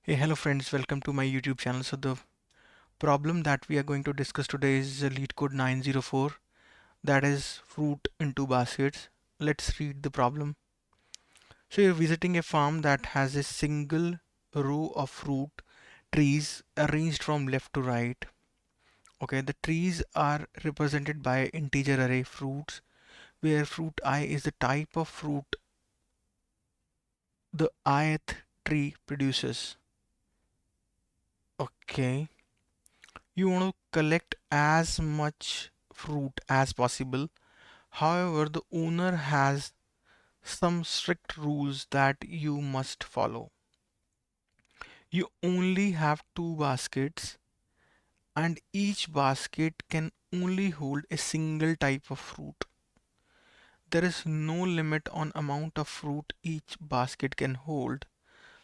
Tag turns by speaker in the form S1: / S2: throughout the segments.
S1: Hey, hello friends, welcome to my YouTube channel. So the problem that we are going to discuss today is Leetcode 904, that is fruit into baskets. Let's read the problem. So you're visiting a farm that has a single row of fruit trees arranged from left to right. Okay, the trees are represented by integer array fruits, where fruit I is the type of fruit the ith tree produces. Okay. You want to collect as much fruit as possible. However, the owner has some strict rules that you must follow. You only have two baskets, and each basket can only hold a single type of fruit. There is no limit on amount of fruit each basket can hold.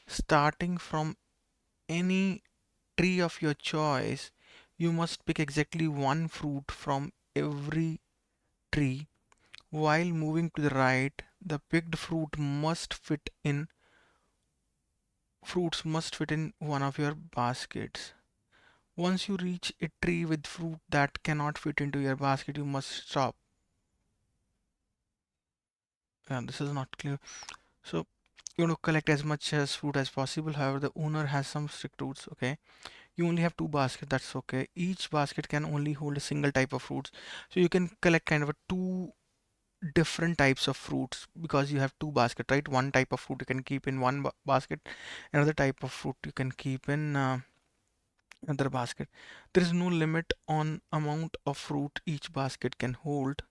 S1: Starting from any tree of your choice, you must pick exactly one fruit from every tree. While moving to the right, the picked fruits must fit in one of your baskets. Once you reach a tree with fruit that cannot fit into your basket, you must stop. Yeah, this is not clear. So you want to collect as much as fruit as possible. However, the owner has some strict rules. Okay, you only have two baskets. That's okay. Each basket can only hold a single type of fruits. So you can collect kind of a two different types of fruits because you have two baskets, right? One type of fruit you can keep in one basket, another type of fruit you can keep in another basket. There is no limit on amount of fruit each basket can hold.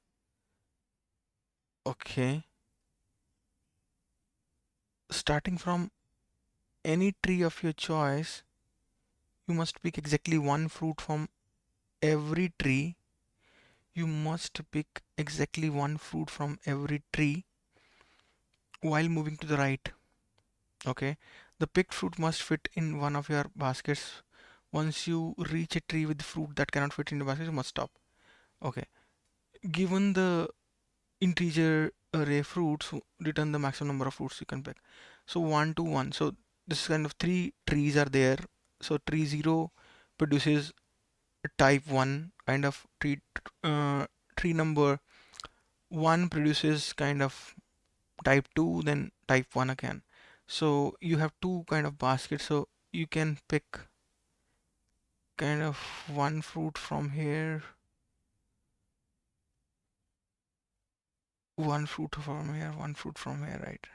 S1: Okay, starting from any tree of your choice, you must pick exactly one fruit from every tree. You must pick exactly one fruit from every tree while moving to the right. Okay, the picked fruit must fit in one of your baskets. Once you reach a tree with fruit that cannot fit in the basket, you must stop. Okay, given the integer array fruits, return the maximum number of fruits you can pick. So 1 to 1. So this kind of three trees are there. So tree 0 produces a type 1 kind of tree. Tree number 1 produces kind of type 2, then type 1 again. So you have two kind of baskets, so you can pick kind of one fruit from here, one fruit from here, one fruit from here, right?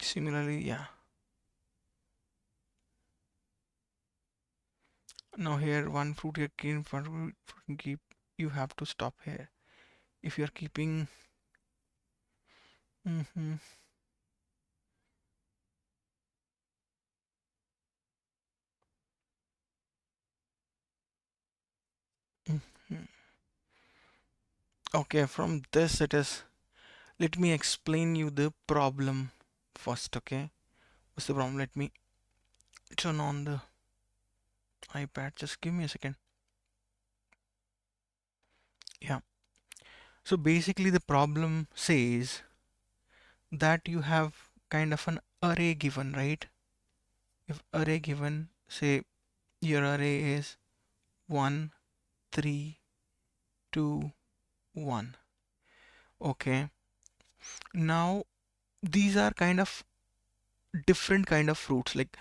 S1: Similarly, yeah. Now here one fruit you keep, one fruit keep, you have to stop here. If you're keeping, mm-hmm, mm-hmm. Okay, from this it is, let me explain you the problem first, okay? What's the problem? Let me turn on the iPad, just give me a second. Yeah. So basically the problem says that you have kind of an array given, right? If array given, say your array is 1, 3, 2, 1. Okay. Now these are kind of different kind of fruits. Like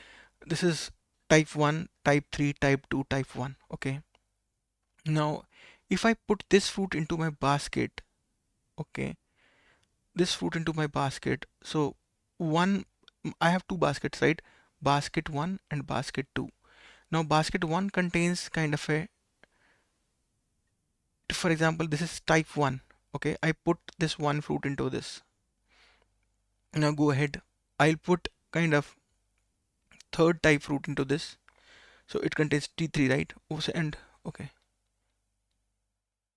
S1: this is type 1, type 3, type 2, type 1. Okay. Now if I put this fruit into my basket, okay, this fruit into my basket. So one, I have two baskets, right? Basket 1 and basket 2. Now basket 1 contains kind of a, for example, this is type 1. Okay, I put this one fruit into this. Now go ahead. I'll put kind of third type fruit into this. So it contains T3, right? And okay,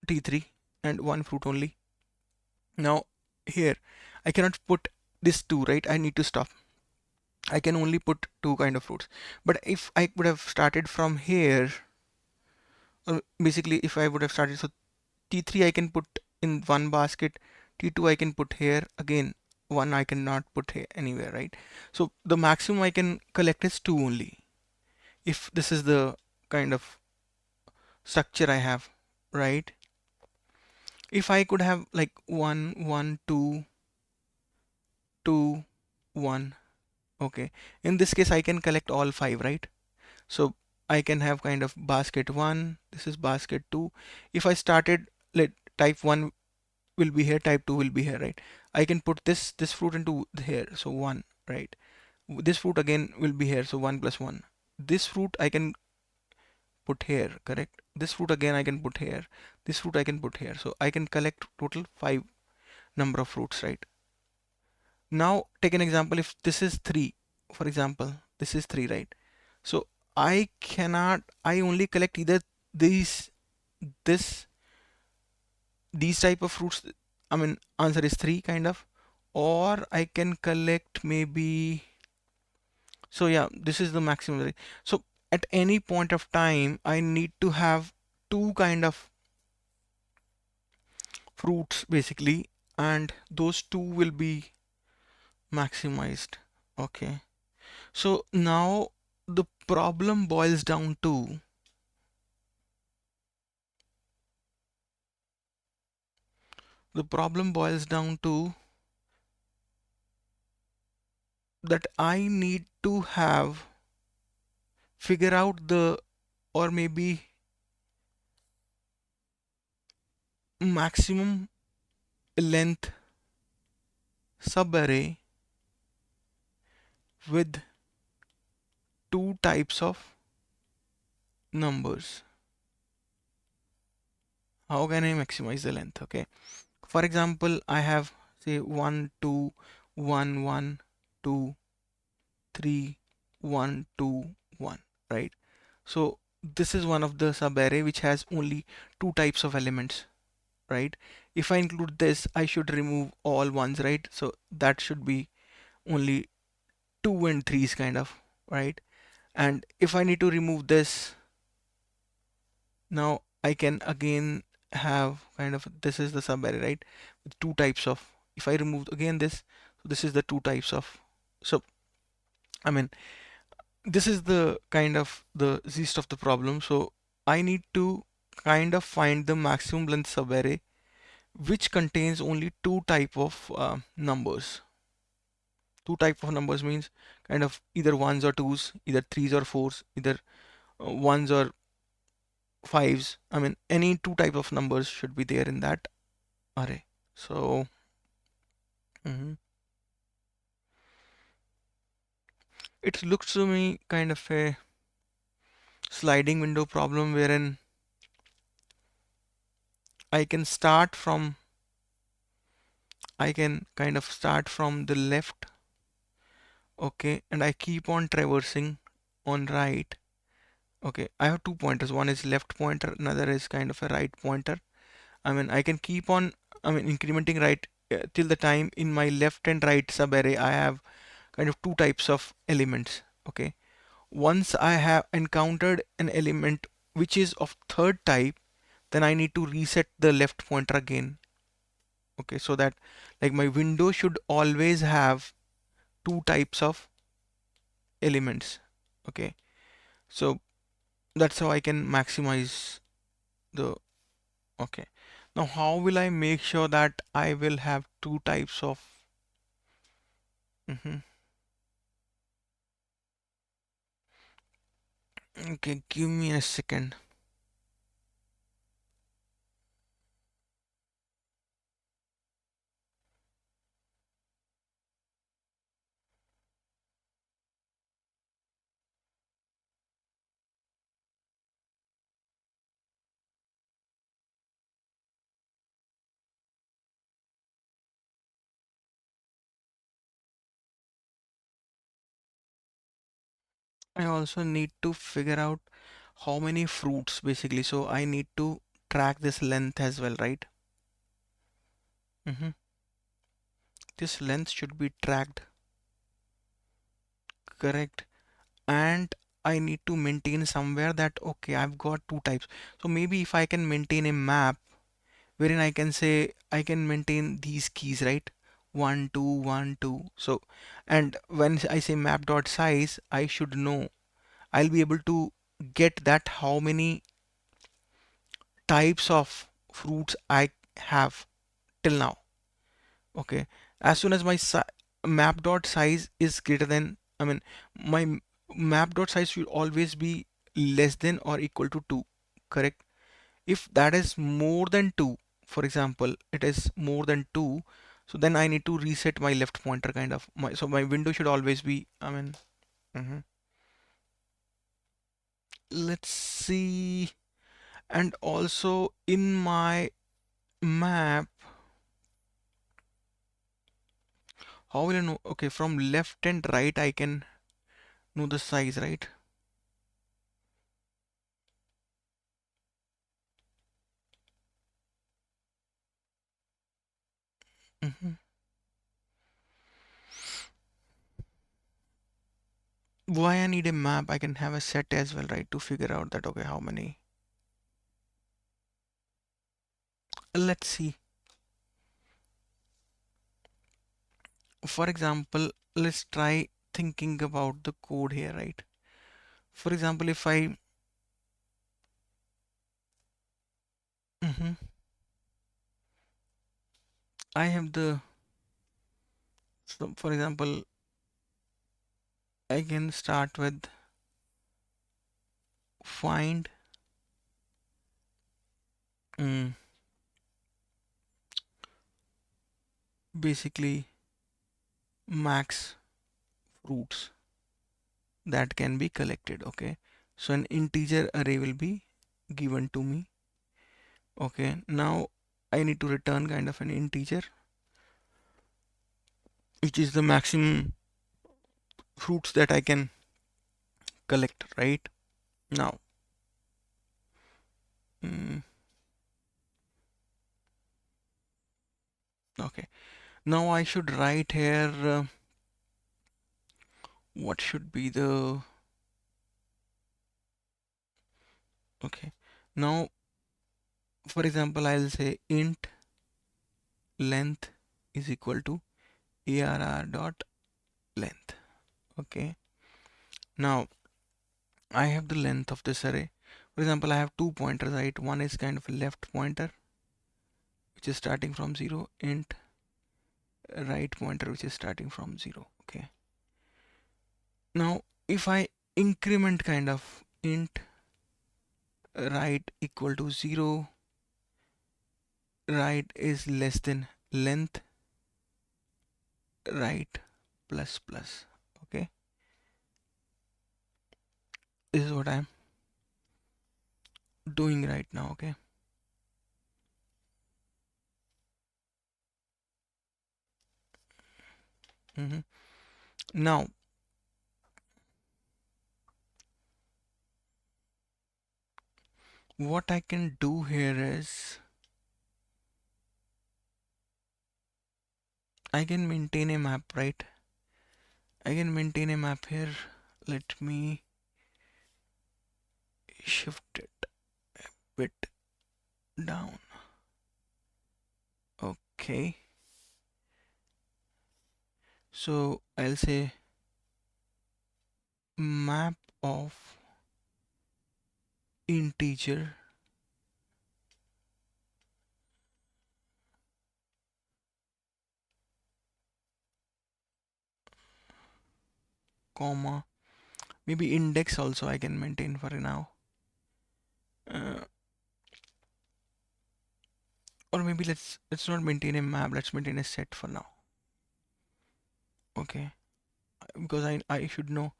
S1: T3 and one fruit only. Now here, I cannot put this two, right? I need to stop. I can only put two kind of fruits. But if I would have started from here, or basically if I would have started, so T3 I can put in one basket, T2 I can put here again. one I cannot put here anywhere, right? So the maximum I can collect is two only. If this is the kind of structure I have, right? If I could have like one, one, two, two, one, okay. In this case, I can collect all five, right? So I can have kind of basket one, this is basket two. If I started, let type one will be here, type two will be here, right? I can put this fruit into here, so one, right? This fruit again will be here, so one plus one. This fruit I can put here, correct? This fruit again I can put here. This fruit I can put here. So I can collect total five number of fruits, right? Now take an example. If this is three, for example, this is three, right? So I only collect either these, this, these type of fruits. I mean, answer is three kind of, or I can collect maybe, so yeah, this is the maximum, right? So at any point of time, I need to have two kind of fruits basically, and those two will be maximized. Okay. So now the problem boils down to the problem boils down to that I need to have figure out the, or maybe maximum length subarray with two types of numbers. How can I maximize the length? Okay. For example, I have say 1, 2, 1, 1, 2, 3, 1, 2, 1, right? So this is one of the subarray which has only two types of elements, right? If I include this, I should remove all ones, right? So that should be only two and threes kind of, right? And if I need to remove this, now I can again have kind of, this is the subarray, right? With two types of, if I remove again this, so this is the two types of, so I mean, this is the kind of the gist of the problem. So I need to kind of find the maximum length subarray which contains only two type of numbers. Two type of numbers means kind of either ones or twos, either threes or fours, either ones or fives. I mean, any two type of numbers should be there in that array. So mhm. It looks to me kind of a sliding window problem wherein I can start from, I can kind of start from the left, okay, and I keep on traversing on right. Okay, I have two pointers. One is left pointer, another is kind of a right pointer. I mean, I can keep on, I mean, incrementing right till the time in my left and right subarray I have kind of two types of elements. Okay, once I have encountered an element which is of third type, then I need to reset the left pointer again. Okay, so that like my window should always have two types of elements. Okay, so that's how I can maximize the, okay. Now how will I make sure that I will have two types of, mhm. Okay, give me a second. I also need to figure out how many fruits basically, so I need to track this length as well, right? hmm This length should be tracked, correct? And I need to maintain somewhere that okay, I've got two types. So maybe if I can maintain a map wherein I can say I can maintain these keys, right? 1 2 1 2. So, and when I say map dot size, I should know, I'll be able to get that how many types of fruits I have till now. Okay, as soon as my map dot size is greater than, I mean, my map dot size should always be less than or equal to 2, correct? If that is more than 2, for example, it is more than 2, so then I need to reset my left pointer kind of. So my window should always be, I mean, mhm. Let's see. And also in my map, how will I know? Okay, from left and right, I can know the size, right? hmm Why I need a map? I can have a set as well, right? To figure out that, okay, how many. Let's see. For example, let's try thinking about the code here, right? For example, if mhm, I have the, so for example, I can start with find mm, basically max fruits that can be collected. Okay, so an integer array will be given to me. Okay, now I need to return kind of an integer, which is the maximum fruits that I can collect, right? Now, mm, okay, now I should write here what should be the, okay, now for example, I'll say int length is equal to arr dot length. Okay, now I have the length of this array. For example, I have two pointers, right? One is kind of a left pointer, which is starting from 0, int right pointer, which is starting from 0. Okay, now if I increment kind of int right equal to 0, right is less than length right plus plus. Okay, this is what I'm doing right now. Okay, hmm now what I can do here is I can maintain a map, right? I can maintain a map here. Let me shift it a bit down. Okay, so I'll say map of integer comma, maybe index also I can maintain for now, uh, or maybe let's not maintain a map, let's maintain a set for now. Okay, because I should know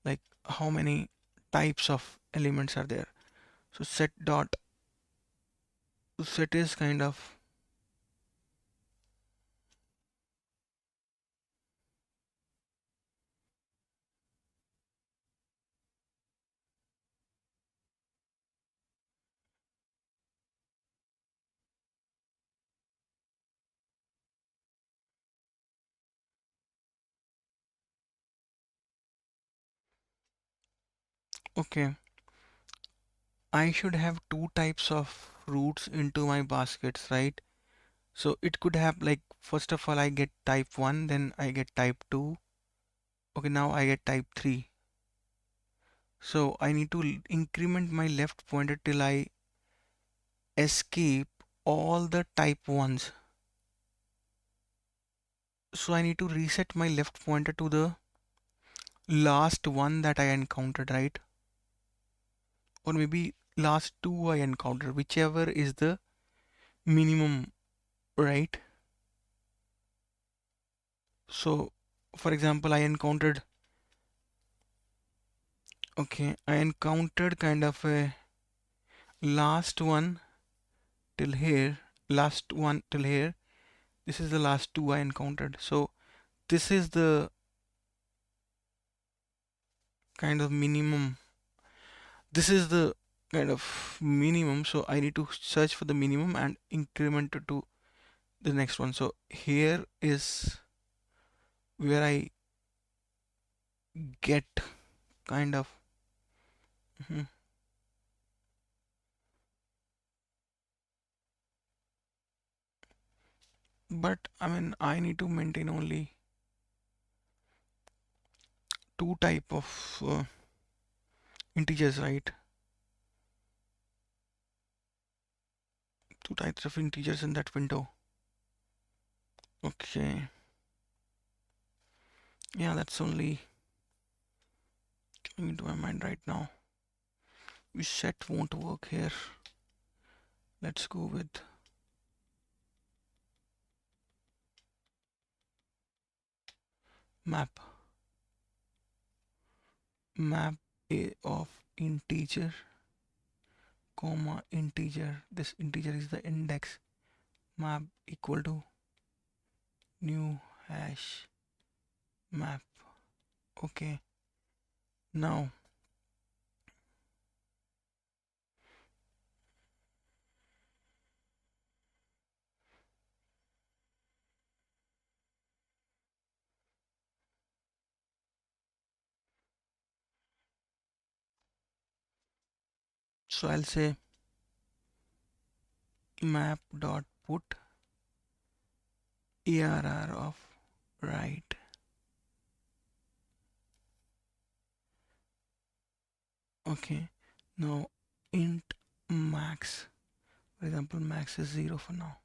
S1: like how many types of elements are there. So set is kind of, okay, I should have two types of fruits into my baskets, right? So it could have like, first of all I get type 1, then I get type 2. Okay, now I get type 3. So I need to increment my left pointer till I escape all the type 1s. So I need to reset my left pointer to the last one that I encountered, right? Or maybe last two I encountered, whichever is the minimum, right? So for example, I encountered kind of a last one till here, last one till here. This is the last two I encountered. So this is the kind of minimum. This is the kind of minimum. So I need to search for the minimum and increment it to the next one. So here is where I get kind of. Mhm. But I mean, I need to maintain only two type of integers, right? Two types of integers in that window. Okay. Yeah, that's only coming into my mind right now. Set won't work here. Let's go with map. Map a of integer, comma integer. This integer is the index. Map equal to new hash map. Okay. Now, so I'll say map dot put arr of right. Okay. Now int max. For example, max is 0 for now.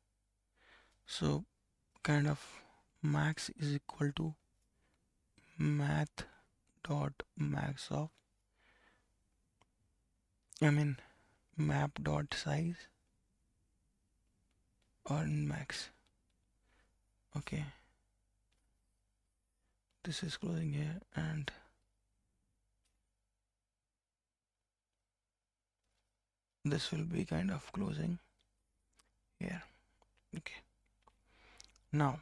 S1: So kind of max is equal to math dot max of, I mean, map dot size or max. Okay, this is closing here and this will be kind of closing here. Okay, now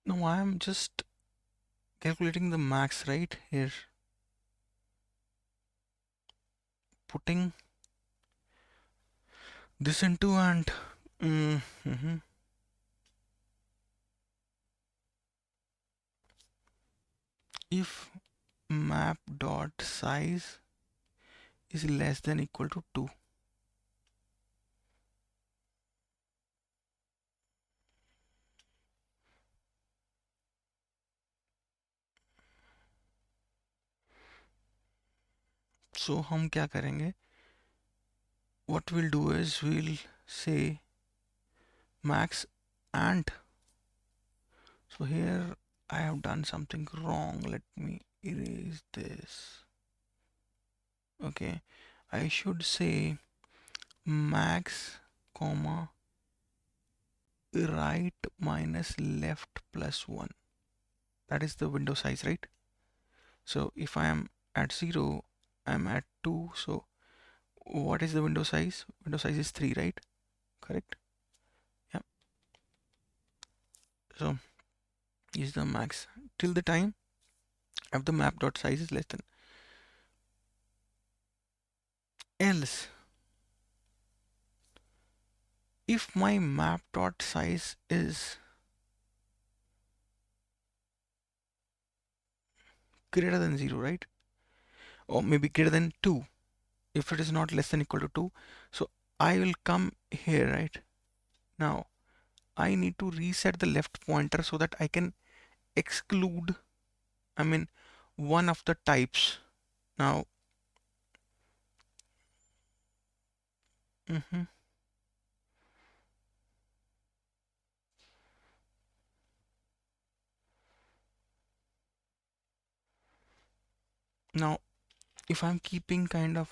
S1: I am just calculating the max right here, putting this into and if map dot size is less than equal to 2. So हम क्या करेंगे, what we'll do is we'll say max and, so here I have done something wrong. Let me erase this. Okay, I should say max comma right minus left plus 1. That is the window size, right? So if I am at 0, I'm at 2. So what is the window size? Window size is 3, right? Correct? Yeah. So is the max till the time if the map dot size is less than, else if my map dot size is greater than 0, right? Or maybe greater than 2. If it is not less than equal to 2, so I will come here, right? Now I need to reset the left pointer so that I can exclude, I mean, one of the types. Now, mhm. Now, if I'm keeping kind of,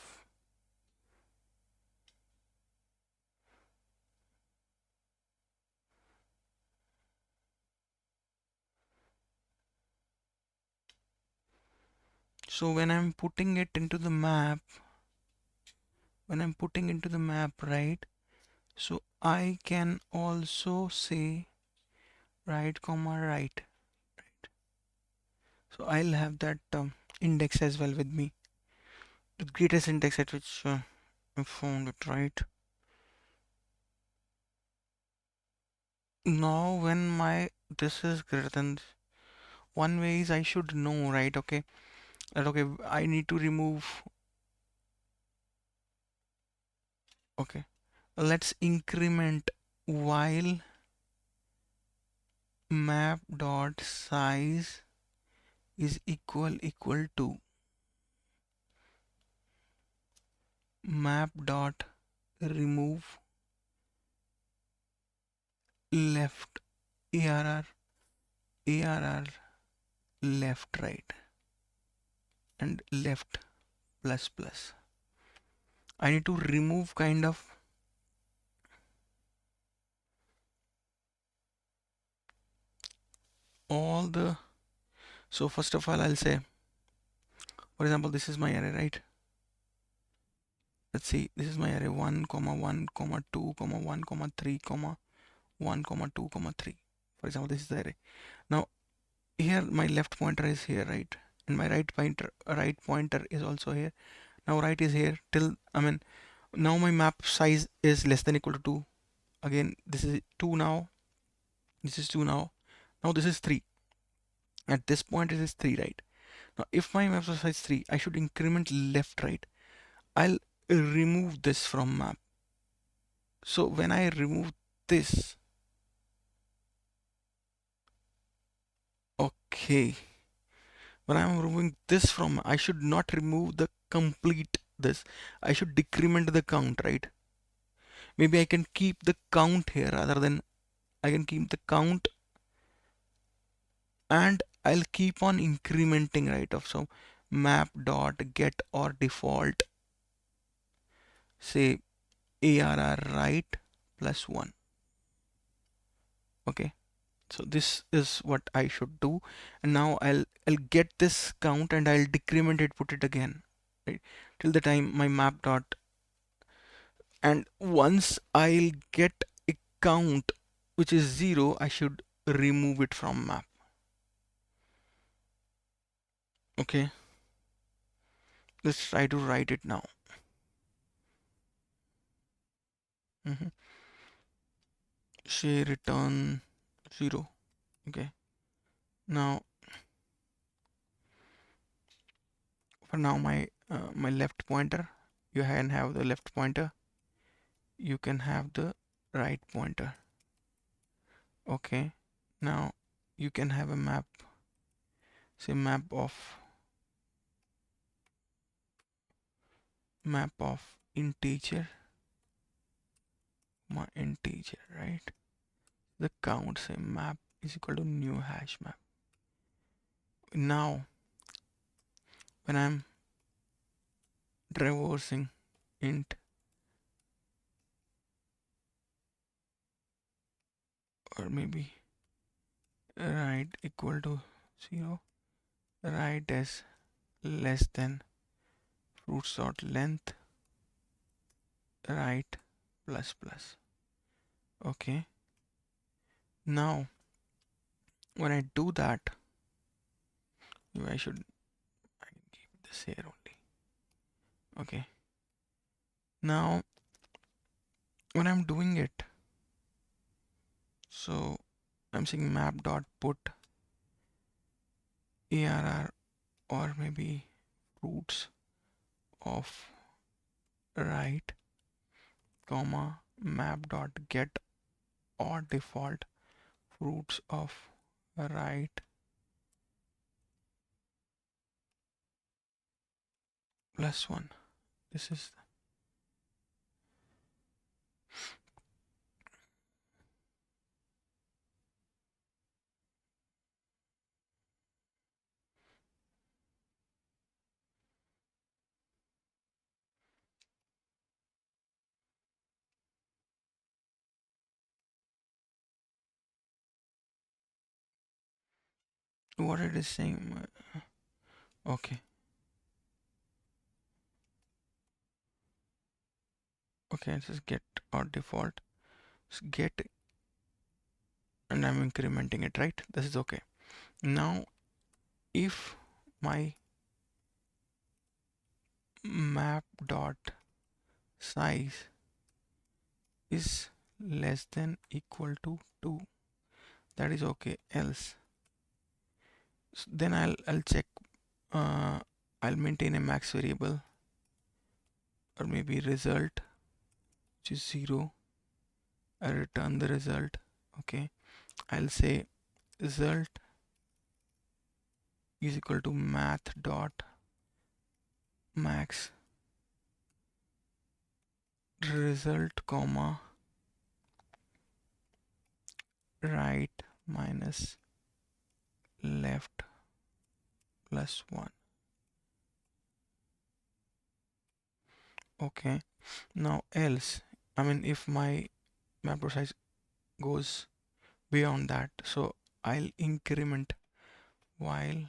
S1: so when I'm putting it into the map, right? So I can also say right comma right. So I'll have that index as well with me. The greatest index at which I found it, right? Now when my this is greater than this, one way is I should know, right? Okay, that okay, I need to remove. Okay, let's increment while map dot size is equal to map dot remove left arr left right and left plus plus. I need to remove kind of all the, so first of all I'll say, for example, this is my array, right? Let's see, this is my array 1 comma 1 comma 2 comma 1 comma 3 comma 1 comma 2 comma 3. For example, this is the array. Now here my left pointer is here, right? And my right pointer is also here. Now right is here till, I mean, now my map size is less than equal to 2. Again, this is 2 now. This is 2 now. Now this is 3. At this point it is 3, right? Now if my map size is 3, I should increment left, right? I'll remove this from map. So when I remove this, okay, when I'm removing this from, I should not remove the complete this. I should decrement the count, right? Maybe I can keep the count here rather than, I can keep the count and I'll keep on incrementing, right? Of so map dot get or default, say arr right plus 1. Okay, so this is what I should do, and now I'll get this count and I'll decrement it, put it again, right, till the time my map dot, and once I'll get a count which is 0, I should remove it from map. Okay, let's try to write it now. Mhm. Say return 0. Okay, now for now my left pointer, you can have the left pointer, you can have the right pointer. Okay, now you can have a map, say map of integer, my integer, right? The count, say map is equal to new hash map. Now when I'm traversing int, or maybe right equal to 0, right as less than fruits dot length, right plus plus. Okay, now when I do that, I should, I can keep this here only. Okay, now when I'm doing it, so I'm saying map dot put arr or maybe fruits of right comma map dot get or default fruits of right plus one. This is what it is saying. Okay, okay, it says get or default. So get, and I'm incrementing it, right? This is okay. Now, if my map dot size is less than equal to 2, that is okay. Else, then I'll check. Uh, I'll maintain a max variable, or maybe result, which is 0. I return the result. Okay, I'll say result is equal to math dot max result comma right minus left plus 1. Okay, now else, I mean, if my map size goes beyond that, so I'll increment while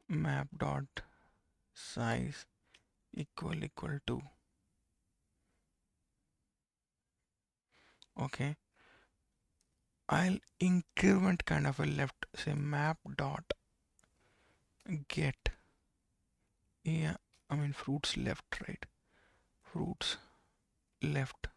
S1: map dot size equal to, okay, I'll increment kind of a left, say map dot get, yeah, I mean fruits left, right? Fruits left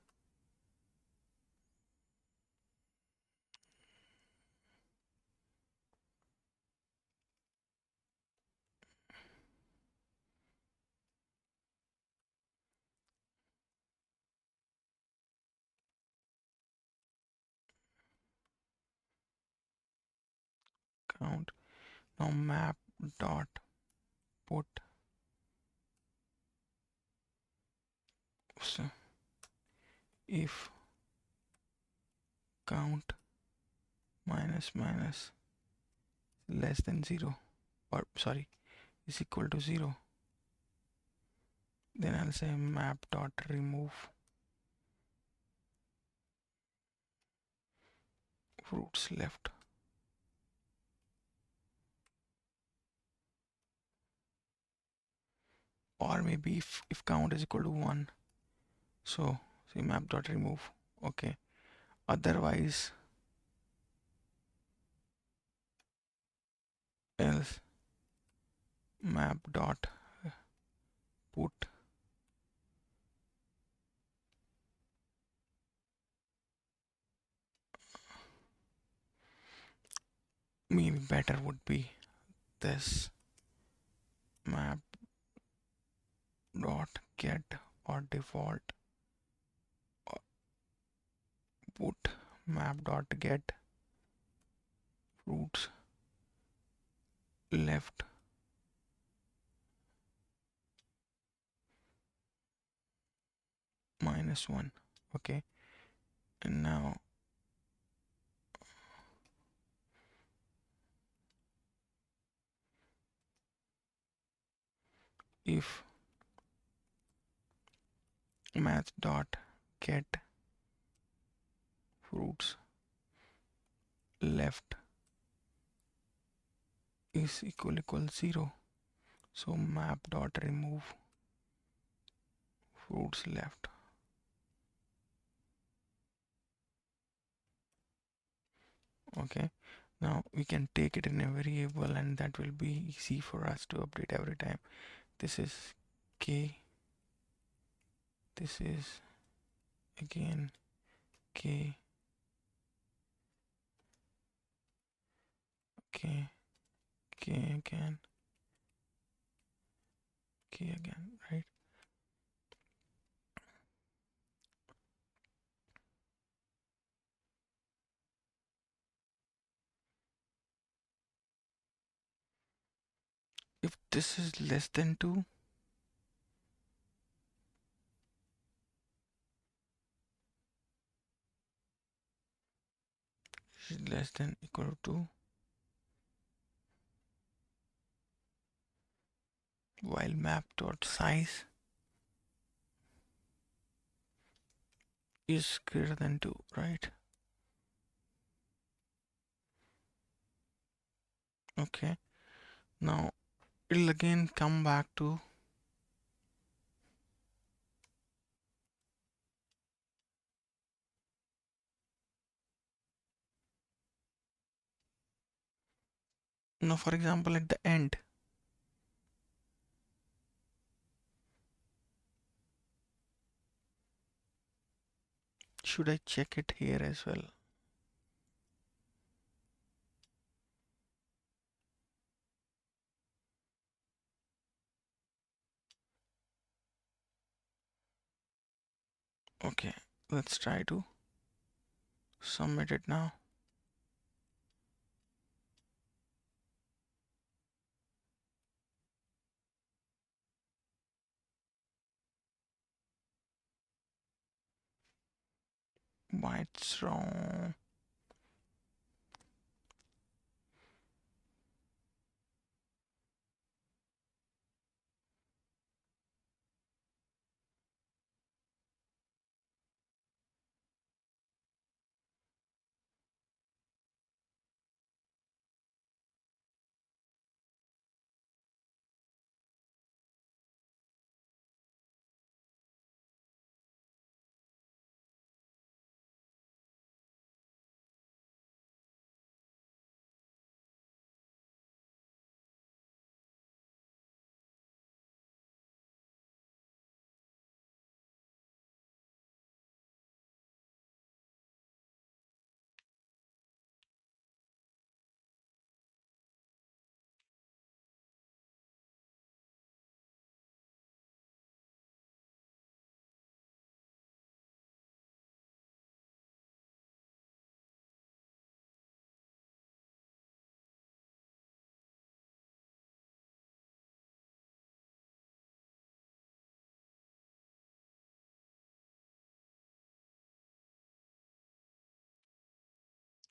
S1: count. Now map dot put, so if count minus minus less than 0, or sorry, is equal to 0, then I'll say map dot remove fruits left. Or maybe if count is equal to 1, so say map dot remove. Okay, otherwise else map dot put maybe better would be this map dot get or default put map dot get fruits left minus 1. Okay, and now if math dot get fruits left is equal 0, so map dot remove fruits left. Okay, now we can take it in a variable, and that will be easy for us to update every time. This is k, this is again k, k, k again, k again, right? If this is less than 2, is less than equal to while map dot size is greater than 2, right? Okay, now it'll again come back to now, for example, at the end, should I check it here as well? Okay, let's try to submit it now. Why it's wrong?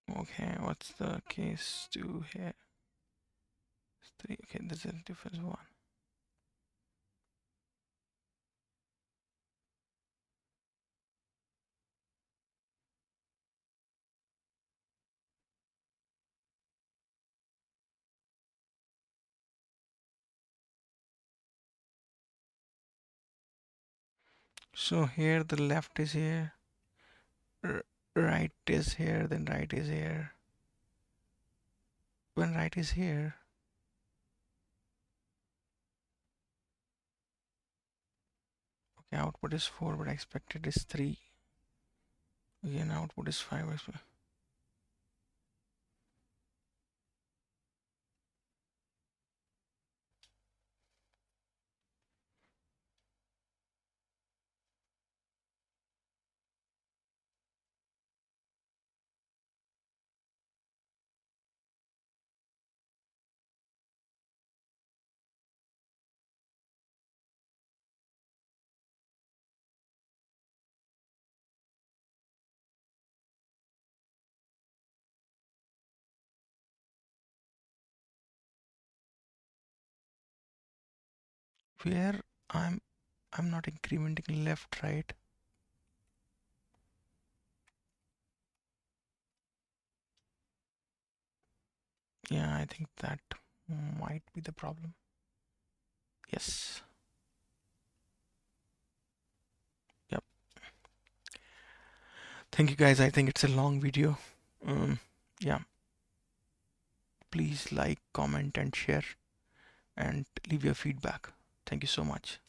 S1: Okay, what's the case 2 here? 3. Okay, there's a difference 1. So here the left is here, right is here, then right is here. When right is here, okay, output is 4, but expected is 3. Again, output is 5. Where I'm I'm not incrementing left, right. Yeah, I think that might be the problem. Yes. Yep. Thank you guys. I think it's a long video. Yeah. Please like, comment, and share, and leave your feedback. Thank you so much.